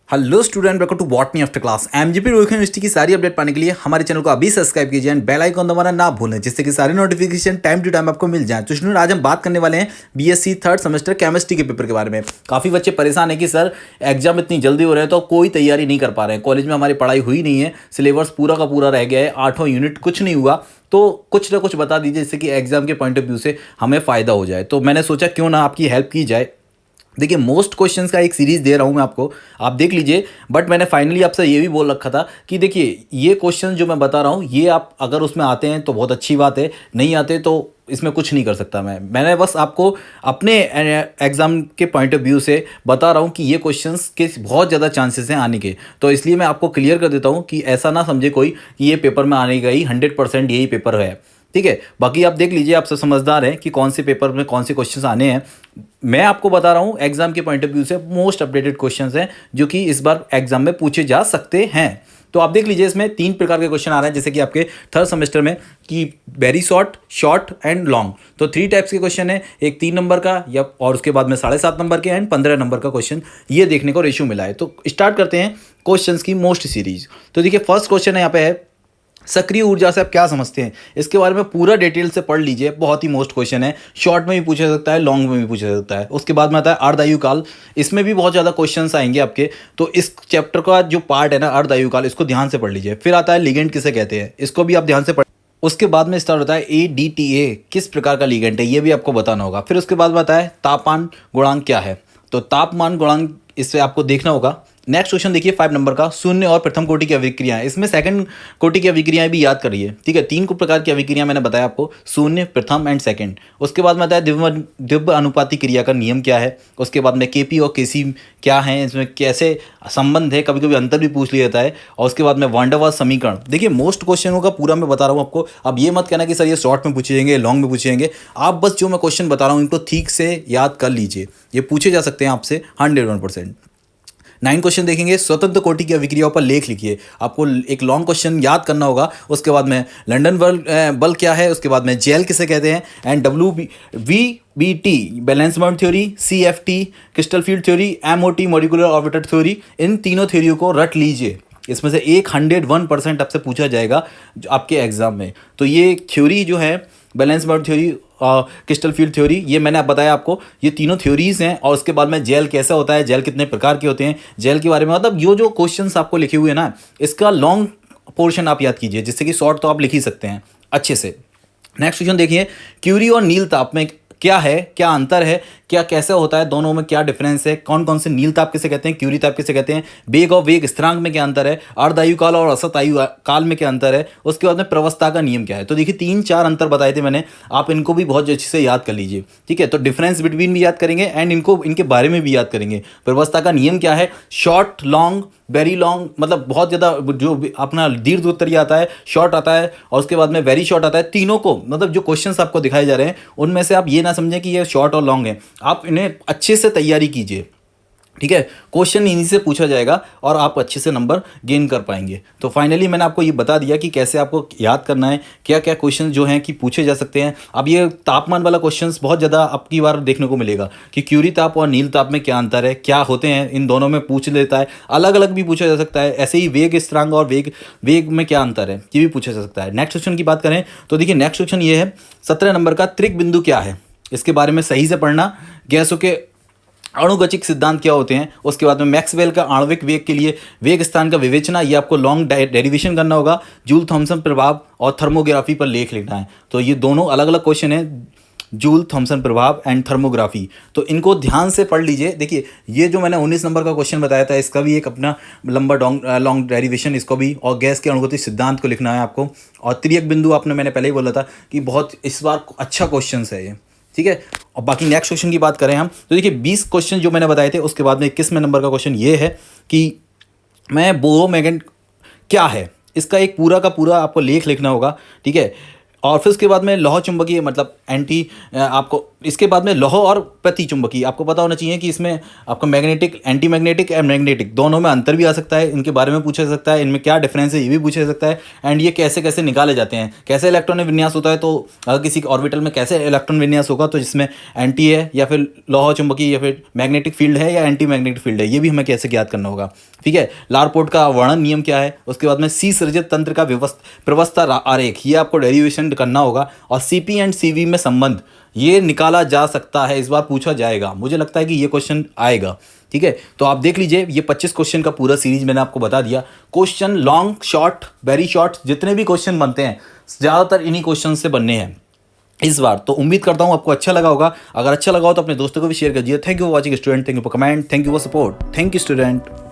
Hello student, welcome to botany after class. MJP Rohit university की सारी update पाने के लिए हमारे चैनल को अभी सब्सक्राइब कीजिए एंड बेल आइकन दबाना ना भूलें, जिससे कि सारे नोटिफिकेशन टाइम टू टाइम आपको मिल जाए। तो स्टूडेंट, आज हम बात करने वाले हैं बीएससी थर्ड सेमेस्टर केमिस्ट्री के पेपर के बारे में। काफ़ी बच्चे परेशान है कि सर एग्जाम इतनी जल्दी हो रहे हैं तो कोई तैयारी नहीं कर पा रहे हैं। कॉलेज में हमारी पढ़ाई हुई नहीं है, सिलेबस पूरा का पूरा रह गया है, 8 यूनिट कुछ नहीं हुआ। तो कुछ ना कुछ बता दीजिए जिससे कि एग्जाम के पॉइंट ऑफ व्यू से हमें फ़ायदा हो जाए। तो मैंने सोचा क्यों ना आपकी हेल्प की जाए। देखिए, मोस्ट क्वेश्चंस का एक सीरीज दे रहा हूँ मैं आपको, आप देख लीजिए। बट मैंने फाइनली आपसे ये भी बोल रखा था कि देखिए, ये क्वेश्चन जो मैं बता रहा हूँ ये आप अगर उसमें आते हैं तो बहुत अच्छी बात है, नहीं आते तो इसमें कुछ नहीं कर सकता मैंने बस आपको अपने एग्ज़ाम के पॉइंट ऑफ व्यू से बता रहा हूँ कि ये क्वेश्चंस के बहुत ज़्यादा चांसेस हैं आने के। तो इसलिए मैं आपको क्लियर कर देता हूँ कि ऐसा ना समझे कोई कि ये पेपर में आने का ही 100% यही पेपर है। ठीक है, बाकी आप देख लीजिए, आप सब समझदार हैं कि कौन से पेपर में कौन से क्वेश्चंस आने हैं। मैं आपको बता रहा हूं एग्जाम के पॉइंट ऑफ व्यू से मोस्ट अपडेटेड क्वेश्चंस हैं जो कि इस बार एग्जाम में पूछे जा सकते हैं। तो आप देख लीजिए, इसमें 3 प्रकार के क्वेश्चन आ रहे हैं जैसे कि आपके थर्ड सेमेस्टर में कि very short, short and long. तो 3 टाइप्स के क्वेश्चन है, एक 3 नंबर का या और उसके बाद में 7.5 नंबर के एंड 15 नंबर का क्वेश्चन, ये देखने को रेशियो मिला है। तो स्टार्ट करते हैं क्वेश्चंस की मोस्ट सीरीज। तो देखिए, फर्स्ट क्वेश्चन है यहाँ पे है सक्रिय ऊर्जा से आप क्या समझते हैं। इसके बारे में पूरा डिटेल से पढ़ लीजिए, बहुत ही मोस्ट क्वेश्चन है। शॉर्ट में भी पूछा जा सकता है, लॉन्ग में भी पूछा जा सकता है। उसके बाद में आता है अर्धायु काल, इसमें भी बहुत ज़्यादा क्वेश्चंस आएंगे आपके। तो इस चैप्टर का जो पार्ट है ना अर्धायु काल, इसको ध्यान से पढ़ लीजिए। फिर आता है लिगेंड किसे कहते हैं, इसको भी आप ध्यान से पढ़। उसके बाद में स्टार्ट होता है ADTA, किस प्रकार का लिगेंड है, ये भी आपको बताना होगा। फिर उसके बाद में आता है तापमान गुणांक क्या है, तो तापमान गुणांक इससे आपको देखना होगा। नेक्स्ट क्वेश्चन देखिए 5 नंबर का, शून्य और प्रथम कोटि की अभिक्रियाएं। इसमें सेकंड कोटि की अभिक्रियाएं भी याद करिए। ठीक है, 3 प्रकार की अभिक्रियाएं मैंने बताया आपको, शून्य, प्रथम एंड सेकंड। उसके बाद में आता है दिव्य अनुपाती क्रिया का नियम क्या है। उसके बाद में KP और KC क्या है, इसमें कैसे संबंध है, कभी कभी अंतर भी पूछ लिया जाता है। और उसके बाद में वान डेर वाल्स समीकरण। देखिए, मोस्ट क्वेश्चनों का पूरा मैं बता रहा हूँ आपको। अब ये मत कहना कि सर ये शॉर्ट में पूछे जाएंगे, लॉन्ग में पूछे जाएंगे। आप बस जो मैं क्वेश्चन बता रहा हूँ इनको ठीक से याद कर लीजिए, ये पूछे जा सकते हैं आपसे 101%। 9 क्वेश्चन देखेंगे, स्वतंत्र कोटि की अभिक्रियाओं पर लेख लिखिए। आपको एक लॉन्ग क्वेश्चन याद करना होगा। उसके बाद में लंदन बल क्या है, उसके बाद में जेल किसे कहते हैं, and WBT valence bond theory, CFT crystal field theory, MOT molecular orbital theory. इन तीनों थ्योरियों को रट लीजिए। इसमें से 101% आपसे पूछा जाएगा आपके एग्जाम में। तो ये थ्योरी जो है, balance bond theory, crystal field theory, ये मैंने बताया आपको, ये तीनों थ्योरीज हैं। और उसके बाद में जेल कैसा होता है, जेल कितने प्रकार के होते हैं, जेल के बारे में मतलब जो क्वेश्चंस आपको लिखे हुए हैं ना, इसका लॉन्ग पोर्शन आप याद कीजिए, जिससे कि शॉर्ट तो आप लिख ही सकते हैं अच्छे से। नेक्स्ट क्वेश्चन देखिए, क्यूरी और नील ताप में क्या है, क्या अंतर है, क्या कैसे होता है, दोनों में क्या डिफरेंस है, कौन कौन से नील ताप किसे कहते हैं, क्यूरी ताप किसे कहते हैं, वेग और वेग स्थिरांक में क्या अंतर है, अर्धायु काल और असत आयु काल में क्या अंतर है, उसके बाद में प्रवस्था का नियम क्या है। तो देखिए 3-4 अंतर बताए थे मैंने, आप इनको भी बहुत अच्छे से याद कर लीजिए। ठीक है, तो डिफरेंस बिटवीन भी याद करेंगे एंड इनको इनके बारे में भी याद करेंगे। प्रवस्था का नियम क्या है, शॉर्ट, लॉन्ग, वेरी लॉन्ग, मतलब बहुत ज़्यादा जो अपना दीर्घ उत्तरीय आता है, शॉर्ट आता है, और उसके बाद में वेरी शॉर्ट आता है। तीनों को मतलब जो क्वेश्चंस आपको दिखाए जा रहे हैं उनमें से आप ये ना समझें कि ये शॉर्ट और लॉन्ग है, आप इन्हें अच्छे से तैयारी कीजिए। ठीक है, क्वेश्चन इन्हीं से पूछा जाएगा और आप अच्छे से नंबर गेन कर पाएंगे। तो फाइनली मैंने आपको ये बता दिया कि कैसे आपको याद करना है, क्या क्या क्वेश्चन जो हैं कि पूछे जा सकते हैं। अब ये तापमान वाला क्वेश्चंस बहुत ज़्यादा आपकी बार देखने को मिलेगा कि क्यूरी ताप और नील ताप में क्या अंतर है, क्या होते हैं, इन दोनों में पूछ लेता है। अलग अलग भी पूछा जा सकता है, ऐसे ही वेग स्थिरांक और वेग में क्या अंतर है, ये भी पूछा जा सकता है। नेक्स्ट क्वेश्चन की बात करें तो देखिए, नेक्स्ट क्वेश्चन ये है 17 नंबर का, त्रिक बिंदु क्या है, इसके बारे में सही से पढ़ना। गैसों के अणुगतिक सिद्धांत क्या होते हैं, उसके बाद में मैक्सवेल का आणविक वेग के लिए वेग स्थान का विवेचना, ये आपको लॉन्ग डेरिवेशन करना होगा। जूल थॉमसन प्रभाव और थर्मोग्राफी पर लेख लिखना है। तो ये दोनों अलग अलग क्वेश्चन हैं, जूल थॉमसन प्रभाव एंड थर्मोग्राफी। तो इनको ध्यान से पढ़ लीजिए। देखिए, ये जो मैंने 19 नंबर का क्वेश्चन बताया था, इसका भी एक अपना लंबा लॉन्ग डेरिवेशन इसको भी, और गैस के अणुगतिक सिद्धांत को लिखना है आपको। और त्रियक बिंदु आपने मैंने पहले ही बोला था कि बहुत इस बार अच्छा क्वेश्चन है ये। ठीक है, और बाकी नेक्स्ट क्वेश्चन की बात करें हम तो देखिए 20 क्वेश्चन जो मैंने बताए थे, उसके बाद में 21वें नंबर का क्वेश्चन ये है कि मैं बोरोमैग्नेट क्या है, इसका एक पूरा का पूरा आपको लेख लिखना होगा। ठीक है, और फिर उसके बाद में लौह चुंबकीय मतलब एंटी आपको इसके बाद में लौह और प्रति चुंबकीय आपको पता होना चाहिए कि इसमें आपका magnetic anti magnetic and magnetic दोनों में अंतर भी आ सकता है, इनके बारे में पूछा जा सकता है, इनमें क्या डिफरेंस है ये भी पूछा जा सकता है, एंड ये कैसे कैसे निकाले जाते हैं, कैसे इलेक्ट्रॉन विन्यास होता है। तो अगर किसी ऑर्बिटल में कैसे इलेक्ट्रॉन विन्यास होगा तो जिसमें एंटी है या फिर लौह चुंबकीय या फिर मैग्नेटिक फील्ड है या एंटी मैग्नेटिक फील्ड है, ये भी हमें कैसे ज्ञात करना होगा। ठीक है, लारपोर्ट का वर्णन नियम क्या है, उसके बाद में सी सृजित तंत्र का प्रवस्था आरेख ये आपको डेरिवेशन करना होगा, और सीपी एंड सीवी में संबंध ये निकाला जा सकता है, इस बार पूछा जाएगा, मुझे लगता है कि ये क्वेश्चन आएगा। ठीक है, तो आप देख लीजिए ये 25 क्वेश्चन का पूरा सीरीज मैंने आपको बता दिया। Question long short very short जितने भी क्वेश्चन बनते हैं ज़्यादातर इन्हीं क्वेश्चन से बनने हैं इस बार। तो उम्मीद करता हूँ आपको अच्छा लगा होगा, अगर अच्छा लगा हो तो अपने दोस्तों को भी शेयर कर दीजिए। Thank you for watching student, thank you for comment, thank you for support, thank you student.